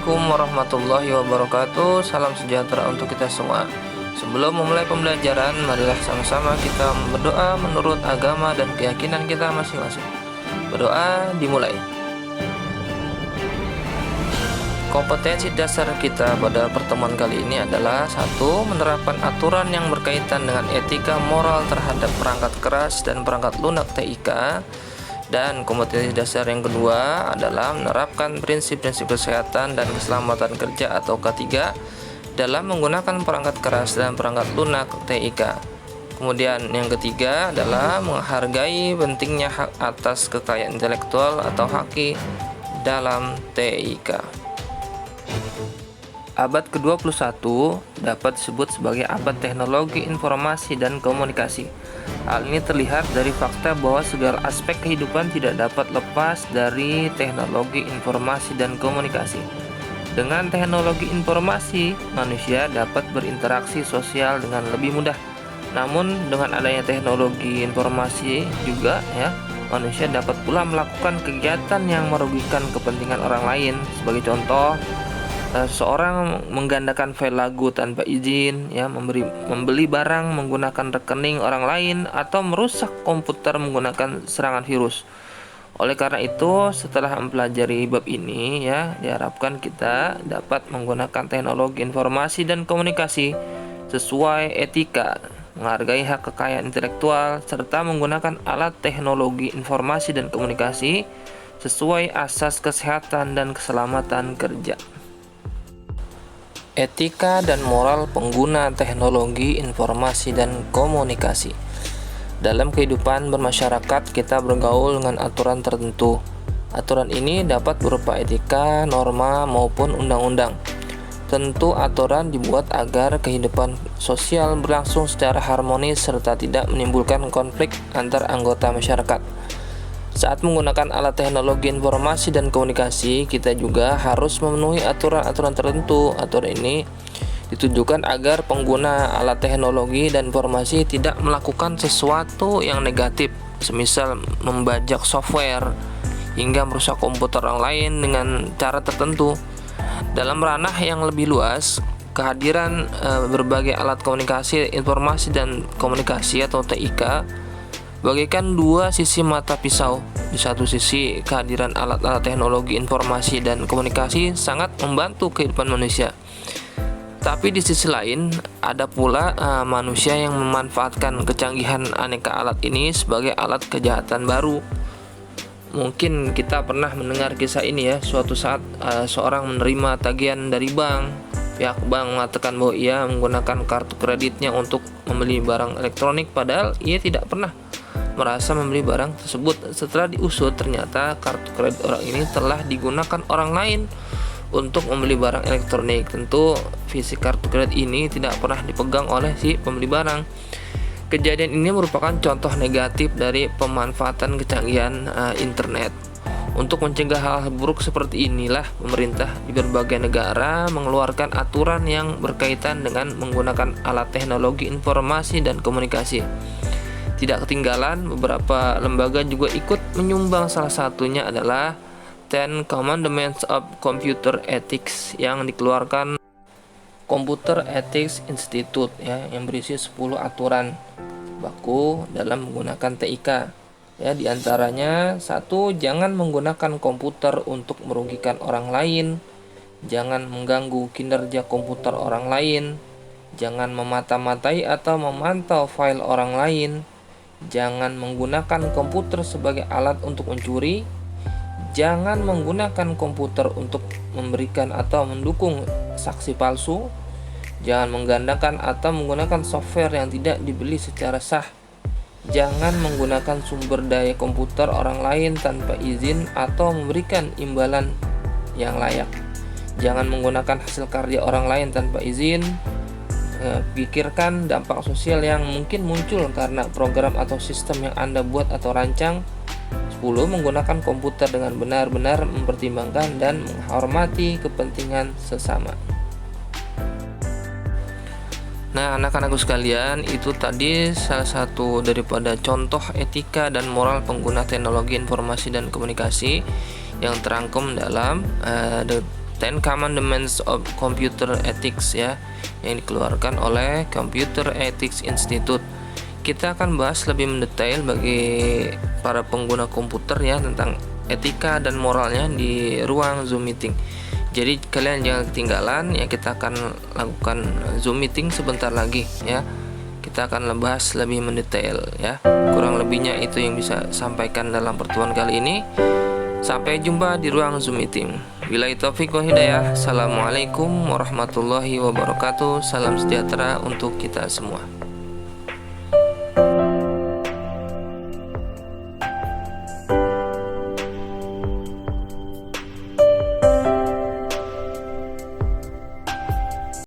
Assalamualaikum warahmatullahi wabarakatuh. Salam sejahtera untuk kita semua. Sebelum memulai pembelajaran, marilah sama-sama kita berdoa menurut agama dan keyakinan kita masing-masing. Berdoa dimulai. Kompetensi dasar kita pada pertemuan kali ini adalah 1. Menerapkan aturan yang berkaitan dengan etika moral terhadap perangkat keras dan perangkat lunak TIK. Dan kompetensi dasar yang kedua adalah menerapkan prinsip-prinsip kesehatan dan keselamatan kerja atau K3 dalam menggunakan perangkat keras dan perangkat lunak TIK. Kemudian yang ketiga adalah menghargai pentingnya hak atas kekayaan intelektual atau HAKI dalam TIK. Abad ke-21 dapat disebut sebagai abad teknologi informasi dan komunikasi. Hal ini terlihat dari fakta bahwa segala aspek kehidupan tidak dapat lepas dari teknologi informasi dan komunikasi. Dengan teknologi informasi, manusia dapat berinteraksi sosial dengan lebih mudah. Namun dengan adanya teknologi informasi juga manusia dapat pula melakukan kegiatan yang merugikan kepentingan orang lain. Sebagai contoh, seorang menggandakan file lagu tanpa izin, membeli barang menggunakan rekening orang lain, atau merusak komputer menggunakan serangan virus. Oleh karena itu, setelah mempelajari bab ini, diharapkan kita dapat menggunakan teknologi informasi dan komunikasi sesuai etika, menghargai hak kekayaan intelektual, serta menggunakan alat teknologi informasi dan komunikasi sesuai asas kesehatan dan keselamatan kerja. Etika dan moral pengguna teknologi informasi dan komunikasi. Dalam kehidupan bermasyarakat, kita bergaul dengan aturan tertentu. Aturan ini dapat berupa etika, norma, maupun undang-undang. Tentu aturan dibuat agar kehidupan sosial berlangsung secara harmonis serta tidak menimbulkan konflik antar anggota masyarakat. Saat menggunakan alat teknologi informasi dan komunikasi, kita juga harus memenuhi aturan-aturan tertentu. Aturan ini ditujukan agar pengguna alat teknologi dan informasi tidak melakukan sesuatu yang negatif, semisal membajak software hingga merusak komputer orang lain dengan cara tertentu. Dalam ranah yang lebih luas, kehadiran berbagai alat komunikasi, informasi dan komunikasi atau TIK bagaikan dua sisi mata pisau. Di satu sisi, kehadiran alat-alat teknologi informasi dan komunikasi sangat membantu kehidupan manusia. Tapi di sisi lain, ada pula manusia yang memanfaatkan kecanggihan aneka alat ini sebagai alat kejahatan baru. Mungkin kita pernah mendengar kisah ini suatu saat seorang menerima tagihan dari bank. Pihak bank mengatakan bahwa ia menggunakan kartu kreditnya untuk membeli barang elektronik, padahal ia tidak pernah merasa membeli barang tersebut. Setelah diusut, ternyata kartu kredit orang ini telah digunakan orang lain untuk membeli barang elektronik. Tentu fisik kartu kredit ini tidak pernah dipegang oleh si pembeli barang. Kejadian ini merupakan contoh negatif dari pemanfaatan kecanggihan internet. Untuk mencegah hal buruk seperti inilah pemerintah di berbagai negara mengeluarkan aturan yang berkaitan dengan menggunakan alat teknologi informasi dan komunikasi. Tidak ketinggalan, beberapa lembaga juga ikut menyumbang. Salah satunya adalah 10 Commandments of Computer Ethics yang dikeluarkan Computer Ethics Institute yang berisi 10 aturan baku dalam menggunakan TIK. Di antaranya 1. Jangan menggunakan komputer untuk merugikan orang lain. Jangan mengganggu kinerja komputer orang lain. Jangan memata-matai atau memantau file orang lain. Jangan menggunakan komputer sebagai alat untuk mencuri. Jangan menggunakan komputer untuk memberikan atau mendukung saksi palsu. Jangan menggandakan atau menggunakan software yang tidak dibeli secara sah. Jangan menggunakan sumber daya komputer orang lain tanpa izin atau memberikan imbalan yang layak. Jangan menggunakan hasil karya orang lain tanpa izin. Pikirkan dampak sosial yang mungkin muncul karena program atau sistem yang Anda buat atau rancang. 10. Menggunakan komputer dengan benar-benar mempertimbangkan dan menghormati kepentingan sesama. Nah, anak-anakku sekalian, itu tadi salah satu daripada contoh etika dan moral pengguna teknologi informasi dan komunikasi yang terangkum dalam Ten Commandments of Computer Ethics ya, yang dikeluarkan oleh Computer Ethics Institute. Kita akan bahas lebih mendetail bagi para pengguna komputer ya tentang etika dan moralnya di ruang Zoom meeting. Jadi kalian jangan ketinggalan ya, kita akan lakukan Zoom meeting sebentar lagi ya. Kita akan bahas lebih mendetail ya. Kurang lebihnya itu yang bisa sampaikan dalam pertemuan kali ini. Sampai jumpa di ruang Zoom meeting. Billahi taufiq wal hidayah. Assalamualaikum warahmatullahi wabarakatuh. Salam sejahtera untuk kita semua.